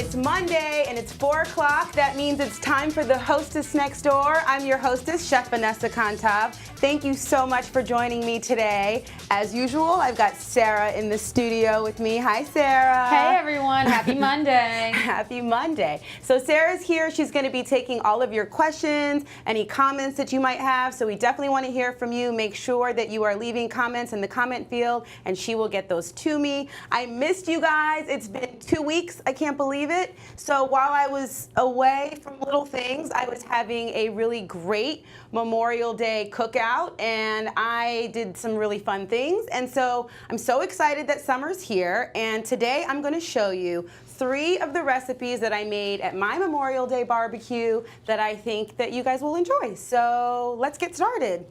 it's Monday and it's 4 o'clock. That means it's time for the Hostess Next Door. I'm your hostess, Chef Vanessa Kontav. Thank you so much for joining me today. As usual, I've got Sarah in the studio with me. Hi, Sarah. Hey, everyone. Happy Monday. Happy Monday. So Sarah's here. She's going to be taking all of your questions, any comments that you might have. So we definitely want to hear from you. Make sure that you are leaving comments in the comment field, and she will get those to me. I missed you guys. It's been 2 weeks. I can't believe it. So while I was away from LittleThings, I was having a really great Memorial Day cookout, and I did some really fun things. And so I'm so excited that summer's here, and today I'm going to show you 3 of the recipes that I made at my Memorial Day barbecue that I think that you guys will enjoy. So let's get started.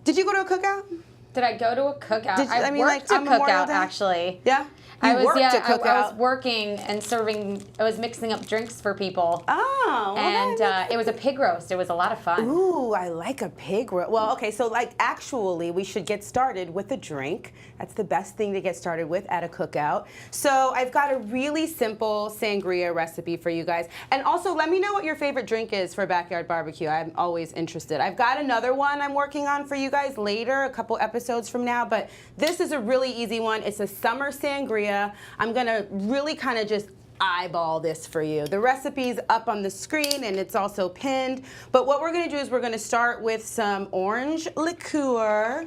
Did you go to a cookout? Did I go to a cookout? I worked a cookout, actually. Yeah? I was working and serving, I was mixing up drinks for people. Oh. And it was a pig roast. It was a lot of fun. Ooh, I like a pig roast. Well, okay, so actually we should get started with a drink. That's the best thing to get started with at a cookout. So I've got a really simple sangria recipe for you guys. And also let me know what your favorite drink is for backyard barbecue. I'm always interested. I've got another one I'm working on for you guys later, a couple episodes from now, but this is a really easy one. It's a summer sangria. I'm gonna really kind of just eyeball this for you. The recipe's up on the screen and it's also pinned. But what we're gonna do is we're gonna start with some orange liqueur.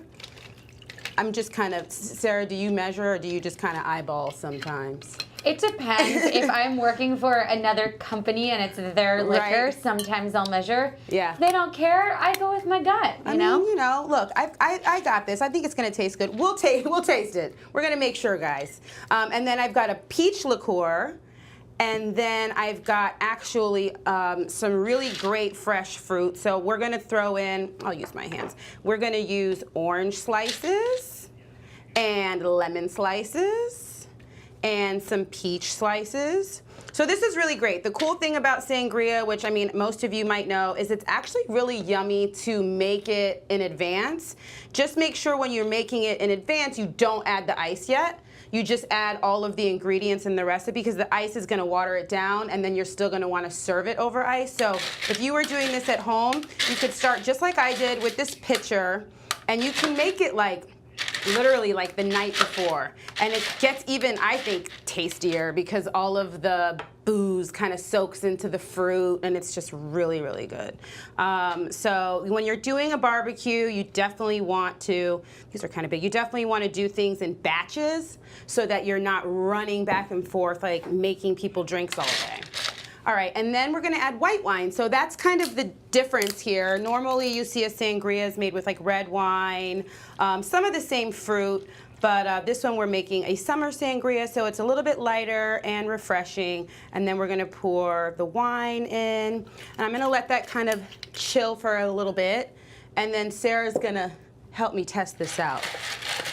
I'm just kind of, Sarah, do you measure or do you just kind of eyeball sometimes? It depends. If I'm working for another company and it's their liquor, sometimes I'll measure. Yeah. If they don't care, I go with my gut, you know? Look, I got this. I think it's going to taste good. We'll taste it. We're going to make sure, guys. And then I've got a peach liqueur. And then I've got actually some really great fresh fruit. So we're going to throw in, I'll use my hands. We're going to use orange slices and lemon slices and some peach slices. So this is really great. The cool thing about sangria, which I mean most of you might know, is it's actually really yummy to make it in advance. Just make sure when you're making it in advance you don't add the ice yet. You just add all of the ingredients in the recipe because the ice is going to water it down and then you're still going to want to serve it over ice. So if you were doing this at home, you could start just like I did with this pitcher, and you can make it like literally like the night before. And it gets even, I think, tastier because all of the booze kind of soaks into the fruit and it's just really, really good. So when you're doing a barbecue, you definitely want to, these are kind of big, you definitely want to do things in batches so that you're not running back and forth like making people drinks all day. All right, and then we're gonna add white wine. So that's kind of the difference here. Normally you see a sangria is made with like red wine, some of the same fruit, but this one we're making a summer sangria, so it's a little bit lighter and refreshing. And then we're gonna pour the wine in, and I'm gonna let that kind of chill for a little bit. And then Sarah's gonna help me test this out.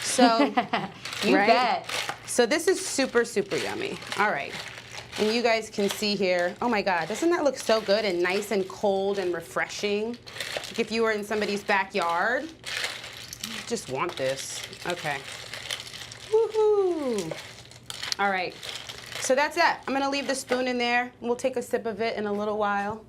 So, you bet. So this is super, super yummy. All right. And you guys can see here, oh my God, doesn't that look so good and nice and cold and refreshing? Like if you were in somebody's backyard, you just want this. Okay. Woohoo. All right, so that's it. I'm gonna leave the spoon in there. We'll take a sip of it in a little while.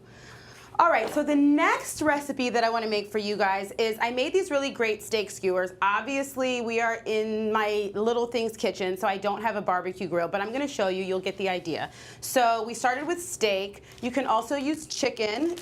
All right, so the next recipe that I want to make for you guys is I made these really great steak skewers. Obviously, we are in my LittleThings kitchen, so I don't have a barbecue grill, but I'm going to show you. You'll get the idea. So we started with steak. You can also use chicken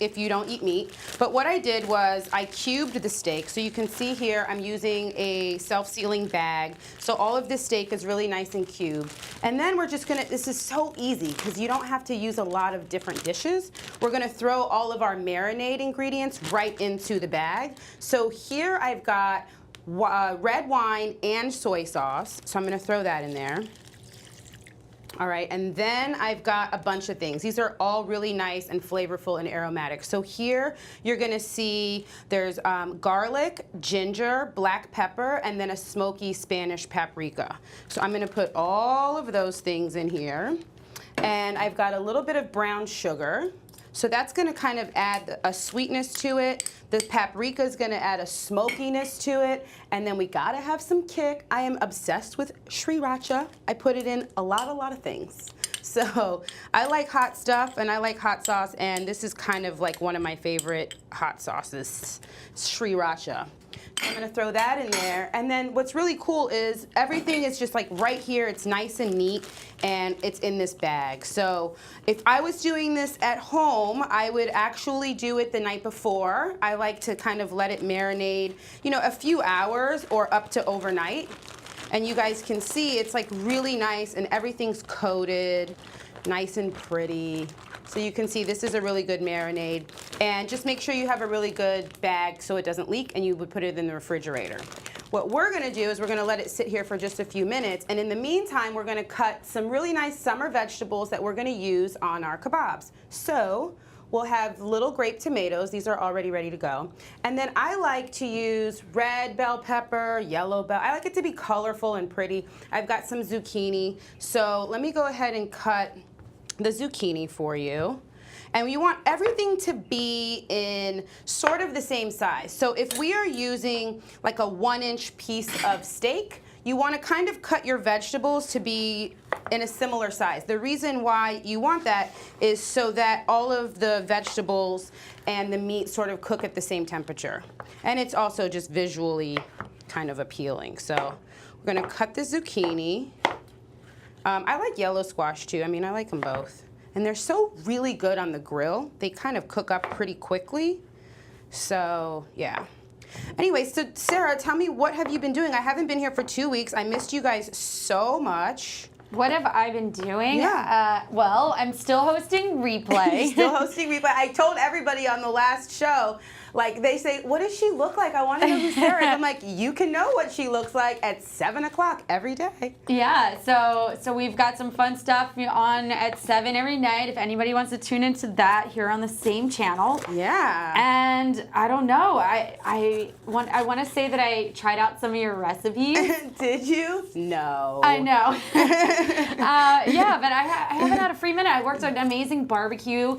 if you don't eat meat. But what I did was I cubed the steak. So you can see here I'm using a self-sealing bag. So all of this steak is really nice and cubed. And then we're just going to, this is so easy because you don't have to use a lot of different dishes. We're going to throw all of our marinade ingredients right into the bag. So here I've got red wine and soy sauce. So I'm going to throw that in there. All right, and then I've got a bunch of things. These are all really nice and flavorful and aromatic. So here you're gonna see there's garlic, ginger, black pepper, and then a smoky Spanish paprika. So I'm gonna put all of those things in here. And I've got a little bit of brown sugar. So that's gonna kind of add a sweetness to it. The paprika is gonna add a smokiness to it. And then we gotta have some kick. I am obsessed with sriracha. I put it in a lot of things. So I like hot stuff and I like hot sauce, and this is kind of like one of my favorite hot sauces, sriracha. I'm gonna throw that in there, and then what's really cool is everything is just like right here. It's nice and neat, and it's in this bag. So if I was doing this at home, I would actually do it the night before. I like to kind of let it marinate, you know, a few hours or up to overnight. And you guys can see it's like really nice, and everything's coated, nice and pretty. So you can see this is a really good marinade. And just make sure you have a really good bag so it doesn't leak, and you would put it in the refrigerator. What we're gonna do is we're gonna let it sit here for just a few minutes, and in the meantime, we're gonna cut some really nice summer vegetables that we're gonna use on our kebabs. So we'll have little grape tomatoes. These are already ready to go. And then I like to use red bell pepper, yellow bell. I like it to be colorful and pretty. I've got some zucchini. So let me go ahead and cut the zucchini for you. And you want everything to be in sort of the same size. So if we are using like a 1-inch piece of steak, you want to kind of cut your vegetables to be in a similar size. The reason why you want that is so that all of the vegetables and the meat sort of cook at the same temperature. And it's also just visually kind of appealing. So we're going to cut the zucchini. I like yellow squash too. I mean, I like them both. And they're so really good on the grill. They kind of cook up pretty quickly. So, yeah. Anyway, so Sarah, tell me, what have you been doing? I haven't been here for 2 weeks. I missed you guys so much. What have I been doing? Yeah. Well, I'm still hosting Replay. Still hosting Replay. I told everybody on the last show, like, they say, what does she look like? I want to know who Sarah is. I'm like, you can know what she looks like at 7 o'clock every day. Yeah, so we've got some fun stuff on at 7 every night. If anybody wants to tune into that here on the same channel. Yeah. And I don't know. I want to say that I tried out some of your recipes. Did you? No. I know. Yeah, but I haven't had a free minute. I worked on an amazing barbecue.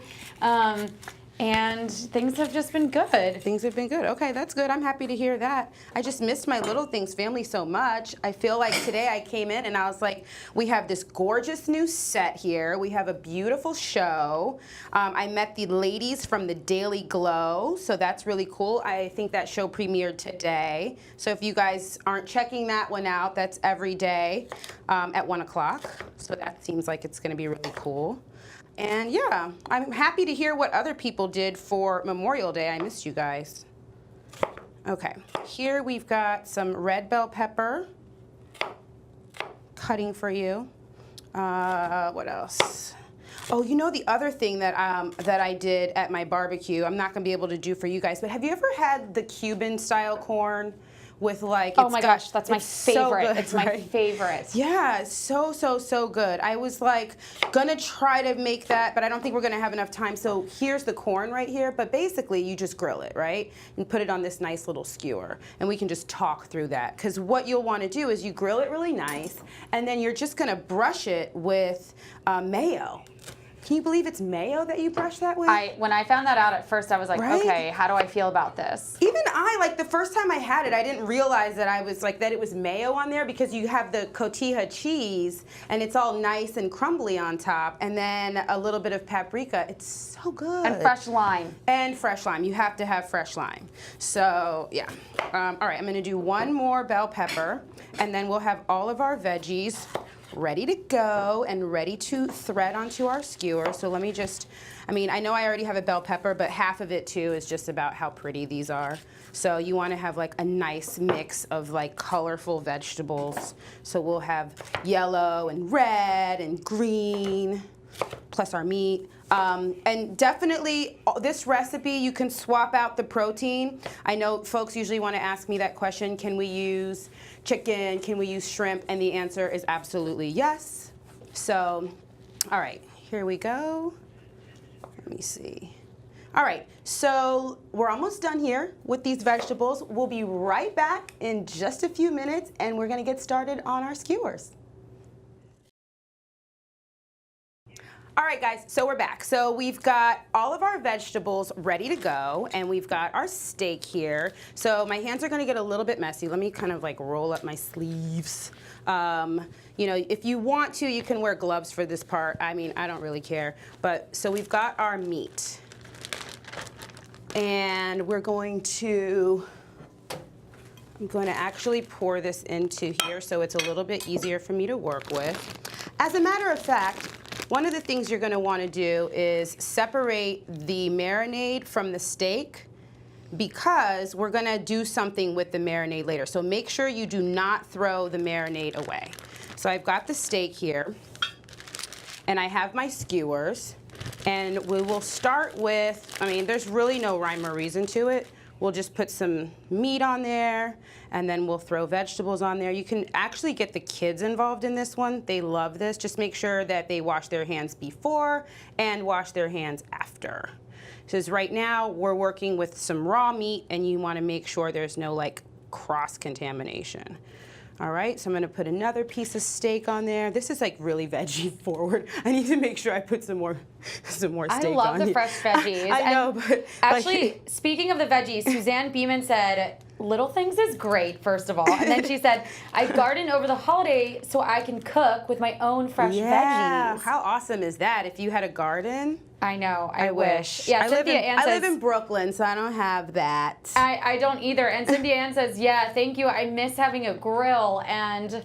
And things have just been good. Things have been good. Okay, that's good. I'm happy to hear that. I just missed my LittleThings family so much. I feel like today I came in and I was like, we have this gorgeous new set here. We have a beautiful show. I met the ladies from the Daily Glow, so that's really cool. I think that show premiered today. So if you guys aren't checking that one out, that's every day at 1 o'clock. So that seems like it's gonna be really cool. And yeah, I'm happy to hear what other people did for Memorial Day. I missed you guys. Okay, here we've got some red bell pepper cutting for you. What else? Oh, you know the other thing that that I did at my barbecue, I'm not gonna be able to do for you guys, but have you ever had the Cuban style corn? With like, oh my gosh, that's my favorite. So good, it's my favorite. Yeah, so good. I was like gonna try to make that, but I don't think we're gonna have enough time. So here's the corn right here, but basically you just grill it, right? And put it on this nice little skewer, and we can just talk through that. Because what you'll want to do is you grill it really nice, and then you're just gonna brush it with mayo. Can you believe it's mayo that you brush that with? When I found that out at first, I was like, right? Okay, how do I feel about this? Even I, like the first time I had it, I didn't realize that I was like, that it was mayo on there, because you have the cotija cheese and it's all nice and crumbly on top, and then a little bit of paprika. It's so good. And fresh lime. And fresh lime. You have to have fresh lime. So yeah. All right, I'm gonna do one more bell pepper, and then we'll have all of our veggies ready to go and ready to thread onto our skewer. So let me just, I mean, I know I already have a bell pepper, but half of it too is just about how pretty these are. So you want to have like a nice mix of like colorful vegetables. So we'll have yellow and red and green, plus our meat. And definitely this recipe, you can swap out the protein. I know folks usually want to ask me that question, can we use chicken, can we use shrimp? And the answer is absolutely yes. So, all right, here we go. Let me see. All right, so we're almost done here with these vegetables. We'll be right back in just a few minutes, and we're gonna get started on our skewers. All right, guys, so we're back. So we've got all of our vegetables ready to go, and we've got our steak here. So my hands are gonna get a little bit messy. Let me kind of like roll up my sleeves. You know, if you want to, you can wear gloves for this part. I mean, I don't really care. But so we've got our meat. And we're going to, I'm going to actually pour this into here so it's a little bit easier for me to work with. As a matter of fact, one of the things you're going to want to do is separate the marinade from the steak, because we're going to do something with the marinade later. So make sure you do not throw the marinade away. So I've got the steak here, and I have my skewers, and we will start with, I mean, there's really no rhyme or reason to it. We'll just put some meat on there, and then we'll throw vegetables on there. You can actually get the kids involved in this one. They love this. Just make sure that they wash their hands before and wash their hands after. Because right now we're working with some raw meat, and you want to make sure there's no like cross-contamination. All right, so I'm gonna put another piece of steak on there. This is like really veggie forward. I need to make sure I put some more steak on. I love the fresh veggies. I know, but actually, like, speaking of the veggies, Suzanne Beeman said, LittleThings is great, first of all. And then she said, I garden over the holiday so I can cook with my own fresh veggies. How awesome is that if you had a garden? I know, I wish. Yeah, I live in Brooklyn, so I don't have that. I don't either. And Cynthia Ann says, yeah, thank you. I miss having a grill, and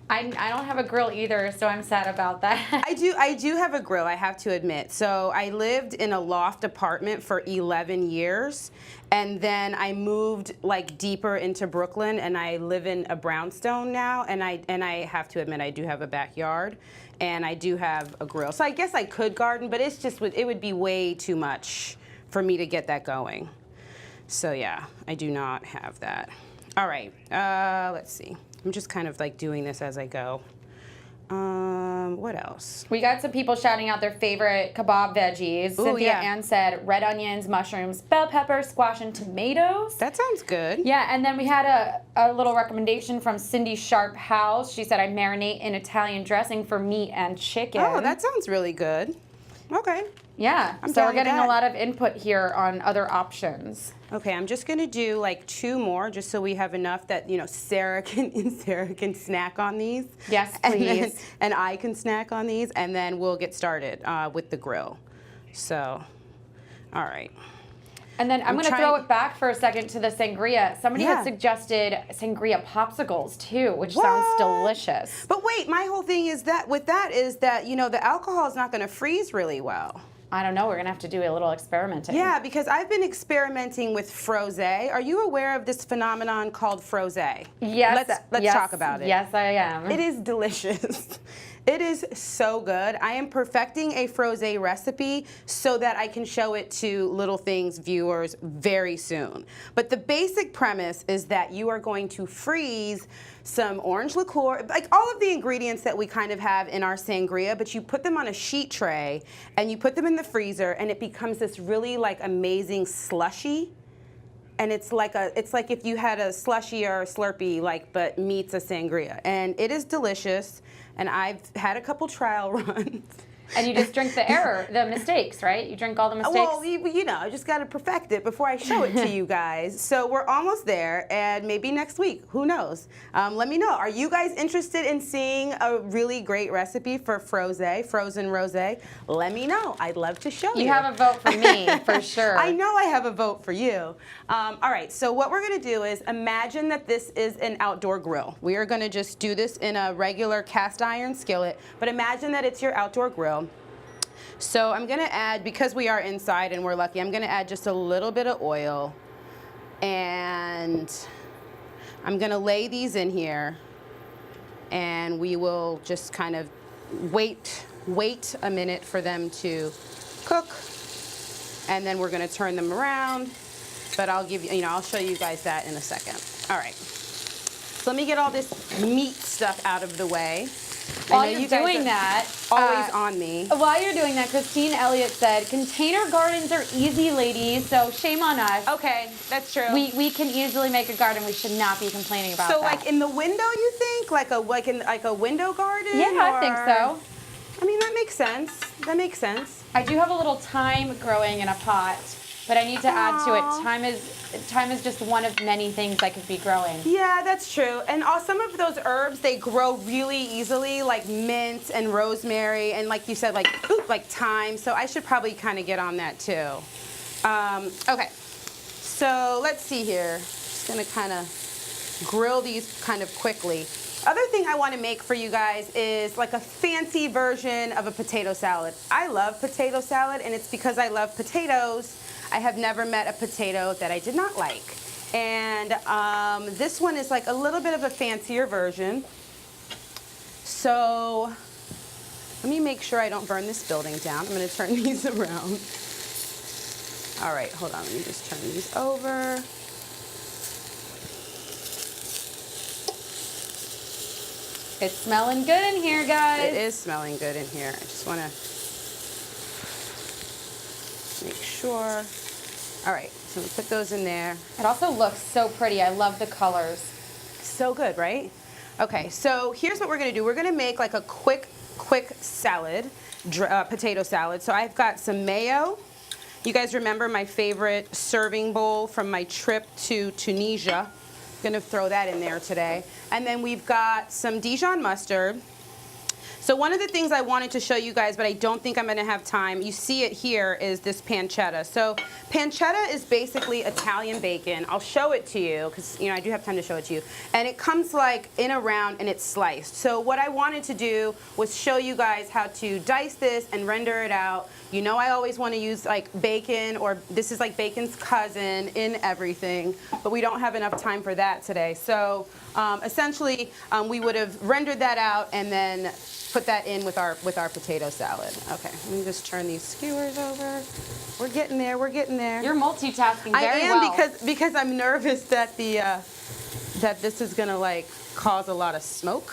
I don't have a grill either, so I'm sad about that. I do have a grill, I have to admit. So I lived in a loft apartment for 11 years, and then I moved like deeper into Brooklyn, and I live in a brownstone now, and I have to admit I do have a backyard, and I do have a grill. So I guess I could garden, but it would be way too much for me to get that going. So yeah, I do not have that. All right, let's see. I'm just kind of like doing this as I go. What else? We got some people shouting out their favorite kebab veggies. Ooh, Cynthia yeah. Ann said red onions, mushrooms, bell pepper, squash, and tomatoes. That sounds good. Yeah, and then we had a little recommendation from Cindy Sharp House. She said, I marinate in Italian dressing for meat and chicken. Oh, that sounds really good. Okay. Yeah, so down we're with getting that. a lot of input here on other options. Okay, I'm just gonna do like 2 more, just so we have enough that Sarah can snack on these. Yes, please. And I can snack on these, and then we'll get started with the grill. So, all right. And then I'm going to throw it back for a second to the sangria. Somebody had suggested sangria popsicles too, which sounds delicious. But wait, my whole thing is that the alcohol is not going to freeze really well. I don't know. We're going to have to do a little experimenting. Yeah, because I've been experimenting with frosé. Are you aware of this phenomenon called frosé? Yes. Let's talk about it. Yes, I am. It is delicious. It is so good. I am perfecting a frosé recipe so that I can show it to LittleThings viewers very soon. But the basic premise is that you are going to freeze some orange liqueur, like all of the ingredients that we kind of have in our sangria, but you put them on a sheet tray and you put them in the freezer, and it becomes this really like amazing slushy. And it's like if you had a slushy or a Slurpee, but meets a sangria. And it is delicious. And I've had a couple trial runs. And you just drink the mistakes, right? You drink all the mistakes? Well, I just got to perfect it before I show it to you guys. So we're almost there, and maybe next week, who knows? Let me know. Are you guys interested in seeing a really great recipe for frozen rosé? Let me know. I'd love to show you. You have a vote for me, for sure. I know I have a vote for you. All right, so what we're going to do is imagine that this is an outdoor grill. We are going to just do this in a regular cast iron skillet, but imagine that it's your outdoor grill. So I'm going to add, because we are inside and we're lucky, I'm going to add just a little bit of oil, and I'm going to lay these in here, and we will just kind of wait a minute for them to cook, and then we're going to turn them around, but I'll give you, I'll show you guys that in a second. All right, so let me get all this meat stuff out of the way. While you're doing that, always on me. While you're doing that, Christine Elliott said, container gardens are easy, ladies, so shame on us. Okay, that's true. We can easily make a garden. We should not be complaining about that. So like in the window, you think? Like a window garden? Yeah, I think so. I mean, that that makes sense. That makes sense. I do have a little thyme growing in a pot, but I need to add to it. Thyme is just one of many things I could be growing. Yeah, that's true. And some of those herbs, they grow really easily, like mint and rosemary, and like you said, like thyme. So I should probably kind of get on that too. Okay, so let's see here. Just gonna kind of grill these kind of quickly. Other thing I want to make for you guys is like a fancy version of a potato salad. I love potato salad, and it's because I love potatoes. I have never met a potato that I did not like. And this one is like a little bit of a fancier version. So let me make sure I don't burn this building down. I'm going to turn these around. All right, hold on. Let me just turn these over. It's smelling good in here, guys. It is smelling good in here. I just want to make sure. All right, so we put those in there. It also looks so pretty. I love the colors. So good, right? Okay, so here's what we're gonna do. We're gonna make like a quick salad, potato salad. So I've got some mayo. You guys remember my favorite serving bowl from my trip to Tunisia. Gonna throw that in there today. And then we've got some Dijon mustard. So one of the things I wanted to show you guys, but I don't think I'm gonna have time, you see it here, is this pancetta. So pancetta is basically Italian bacon. I'll show it to you, because I do have time to show it to you. And it comes like in a round and it's sliced. So what I wanted to do was show you guys how to dice this and render it out. You know I always want to use like bacon, or this is like bacon's cousin in everything, but we don't have enough time for that today. So essentially we would have rendered that out and then put that in with our potato salad. Okay, let me just turn these skewers over. We're getting there. We're getting there. You're multitasking very well. well. I am because I'm nervous that that this is gonna like cause a lot of smoke,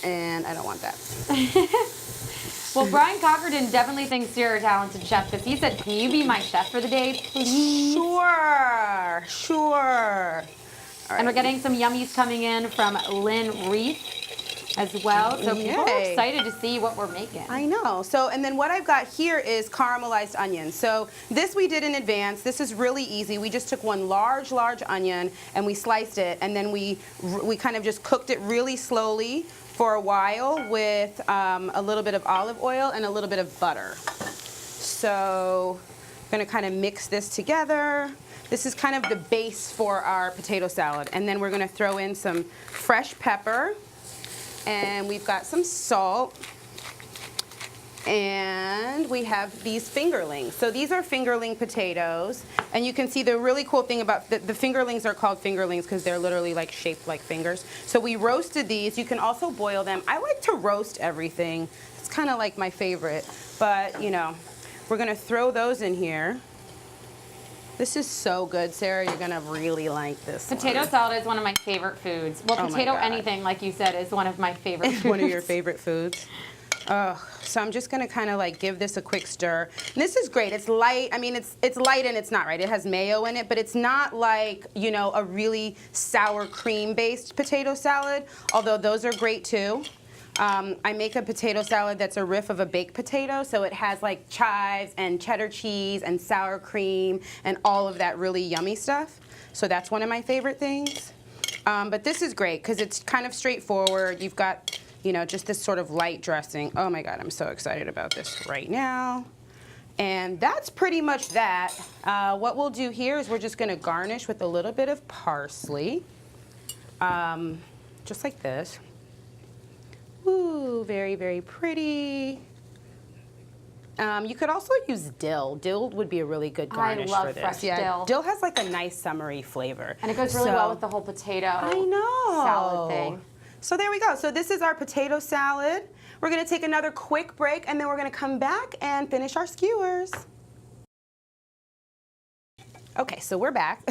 and I don't want that. Well, Brian Cochran definitely thinks you're a talented chef, because he said, "Can you be my chef for the day, please?" Sure, sure. All right. And we're getting some yummies coming in from Lynn Reith as well. So people are excited to see what we're making. I know. So, and then what I've got here is caramelized onions. So this we did in advance. This is really easy. We just took one large onion and we sliced it, and then we kind of just cooked it really slowly for a while with a little bit of olive oil and a little bit of butter. So I'm gonna kind of mix this together. This is kind of the base for our potato salad. And then we're gonna throw in some fresh pepper, and we've got some salt, and we have these fingerlings. So these are fingerling potatoes, and you can see the really cool thing about the fingerlings are called fingerlings because they're literally like shaped like fingers. So we roasted these. You can also boil them. I like to roast everything. It's kind of like my favorite, but we're gonna throw those in here. This is so good, Sarah. You're gonna really like this. Potato salad is one of my favorite foods. Well, potato anything, like you said, is one of my favorite foods. One of your favorite foods. So I'm just gonna kind of like give this a quick stir. And this is great. It's light. I mean, it's light and it's not, right? It has mayo in it, but it's not like a really sour cream based potato salad. Although those are great too. I make a potato salad that's a riff of a baked potato, so it has like chives and cheddar cheese and sour cream and all of that really yummy stuff. So that's one of my favorite things. But this is great because it's kind of straightforward. You've got just this sort of light dressing. Oh my God, I'm so excited about this right now. And that's pretty much that. What we'll do here is we're just gonna garnish with a little bit of parsley, just like this. Ooh, very, very pretty. You could also use dill. Dill would be a really good garnish for this. I love fresh dill. Dill has like a nice summery flavor. And it goes really well with the whole potato salad thing. So there we go. So this is our potato salad. We're gonna take another quick break, and then we're gonna come back and finish our skewers. Okay, so we're back.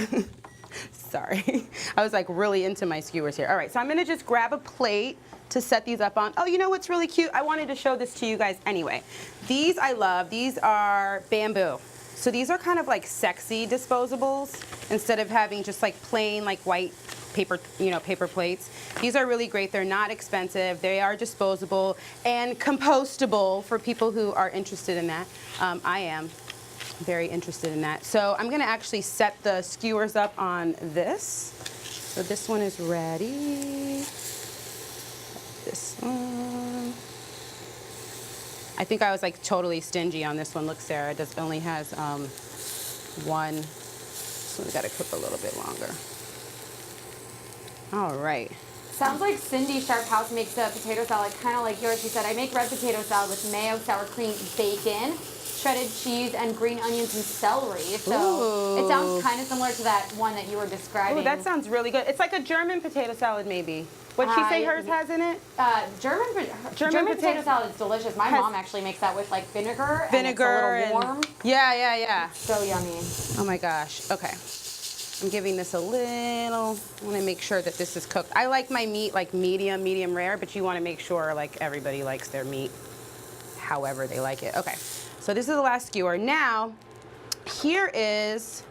Sorry, I was like really into my skewers here. All right, so I'm gonna just grab a plate to set these up on. Oh, you know what's really cute? I wanted to show this to you guys anyway. These I love. These are bamboo. So these are kind of like sexy disposables instead of having just like plain like white paper, paper plates. These are really great. They're not expensive. They are disposable and compostable for people who are interested in that. I am very interested in that. So I'm gonna actually set the skewers up on this. So this one is ready. This one. I think I was like totally stingy on this one. Look, Sarah, it only has one. So we gotta cook a little bit longer. All right. Sounds like Cindy Sharp House makes a potato salad kind of like yours. She said, I make red potato salad with mayo, sour cream, bacon, shredded cheese, and green onions and celery. So it sounds kind of similar to that one that you were describing. Ooh, that sounds really good. It's like a German potato salad, maybe. What'd she say hers has in it? German potato salad is delicious. My mom actually makes that with like vinegar and it's a little warm. Yeah. So yummy. Oh my gosh. Okay. I'm giving this a little, I want to make sure that this is cooked. I like my meat like medium rare, but you want to make sure like everybody likes their meat however they like it. Okay, so this is the last skewer. Now, here is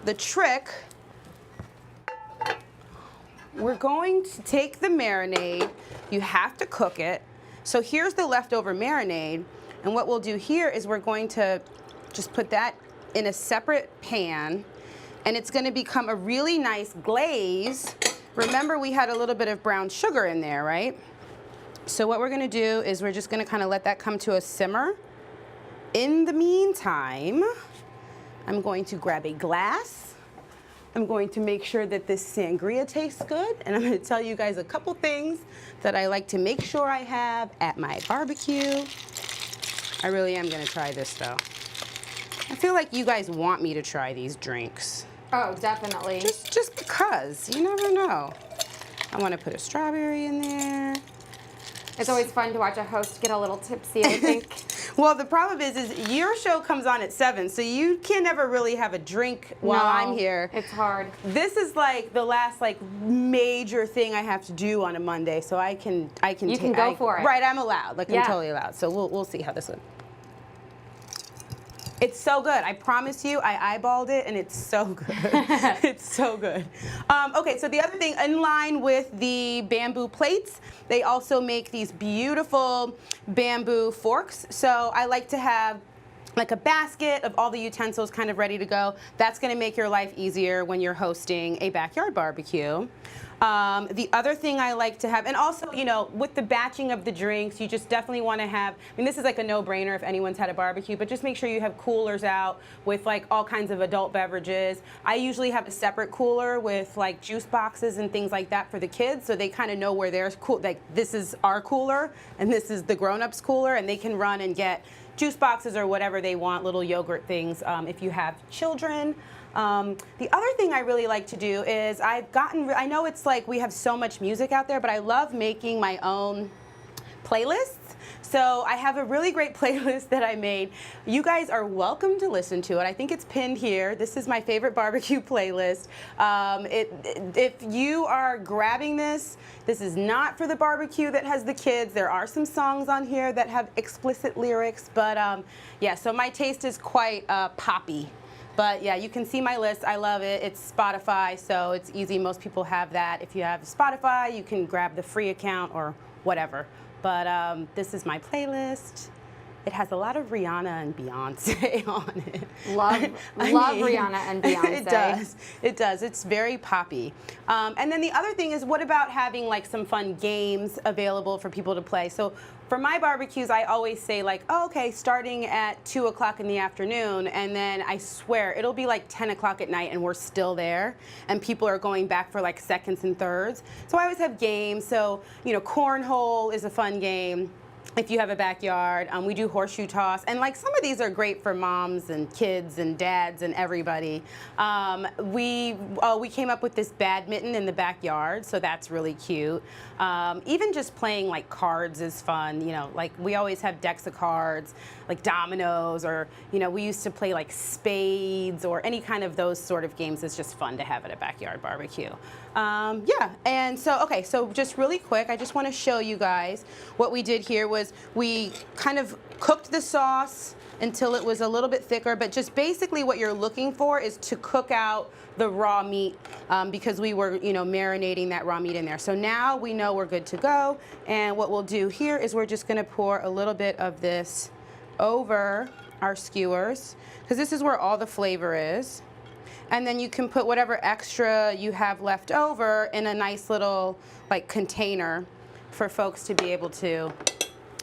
the trick. We're going to take the marinade. You have to cook it. So here's the leftover marinade. And what we'll do here is we're going to just put that in a separate pan. And it's going to become a really nice glaze. Remember, we had a little bit of brown sugar in there, right? So what we're going to do is we're just going to kind of let that come to a simmer. In the meantime, I'm going to grab a glass. I'm going to make sure that this sangria tastes good. And I'm going to tell you guys a couple things that I like to make sure I have at my barbecue. I really am going to try this, though. I feel like you guys want me to try these drinks. Oh, definitely. Just because, you never know. I want to put a strawberry in there. It's always fun to watch a host get a little tipsy, I think. Well, the problem is your show comes on at 7, so you can never really have a drink while I'm here. It's hard. This is like the last like major thing I have to do on a Monday, so I can. You can go for it. Right, I'm allowed. Like Yeah. I'm totally allowed. So we'll see how this one. It's so good. I promise you, I eyeballed it, and it's so good. It's so good. Okay, so the other thing, in line with the bamboo plates, they also make these beautiful bamboo forks. So I like to have like a basket of all the utensils kind of ready to go. That's gonna make your life easier when you're hosting a backyard barbecue. The other thing I like to have, and also, you know, with the batching of the drinks, you just definitely want to have, I mean, this is like a no-brainer if anyone's had a barbecue, but just make sure you have coolers out with like all kinds of adult beverages. I usually have a separate cooler with like juice boxes and things like that for the kids, so they kind of know where theirs cool, like this is our cooler and this is the grown-ups cooler, and they can run and get juice boxes or whatever they want, little yogurt things, if you have children. The other thing I really like to do is I know it's like we have so much music out there, but I love making my own playlists. So I have a really great playlist that I made. You guys are welcome to listen to it. I think it's pinned here. This is my favorite barbecue playlist. If you are grabbing this, this is not for the barbecue that has the kids. There are some songs on here that have explicit lyrics, but yeah, so my taste is quite poppy. But yeah, you can see my list. I love it. It's Spotify, so it's easy. Most people have that. If you have Spotify, you can grab the free account or whatever. But this is my playlist. It has a lot of Rihanna and Beyonce on it. Love Rihanna and Beyonce. It does. It's very poppy. And then the other thing is, what about having like some fun games available for people to play? So for my barbecues, I always say like, oh, okay, starting at 2 o'clock in the afternoon, and then I swear it'll be like 10 o'clock at night and we're still there, and people are going back for like seconds and thirds. So I always have games. So, you know, cornhole is a fun game. If you have a backyard, we do horseshoe toss, and like some of these are great for moms and kids and dads and everybody. We came up with this badminton in the backyard, so that's really cute. Even just playing like cards is fun. You know, like we always have decks of cards, like dominoes, or you know, we used to play like spades or any kind of those sort of games. It's just fun to have at a backyard barbecue. Yeah, and so okay, so just really quick, I just want to show you guys what we did here with was we kind of cooked the sauce until it was a little bit thicker, but just basically what you're looking for is to cook out the raw meat because we were, marinating that raw meat in there. So now we know we're good to go. And what we'll do here is we're just gonna pour a little bit of this over our skewers, because this is where all the flavor is. And then you can put whatever extra you have left over in a nice little like container for folks to be able to,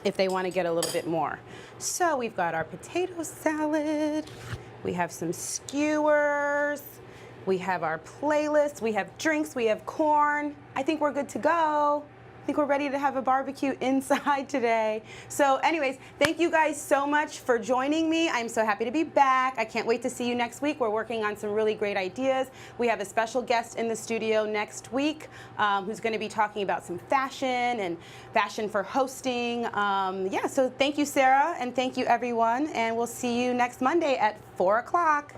if they want to get a little bit more. So we've got our potato salad, we have some skewers, we have our playlist, we have drinks, we have corn. I think we're good to go. I think we're ready to have a barbecue inside today. So anyways, thank you guys so much for joining me. I'm so happy to be back. I can't wait to see you next week. We're working on some really great ideas. We have a special guest in the studio next week who's going to be talking about some fashion and fashion for hosting. Yeah, so thank you, Sarah, and thank you, everyone. And we'll see you next Monday at 4 o'clock.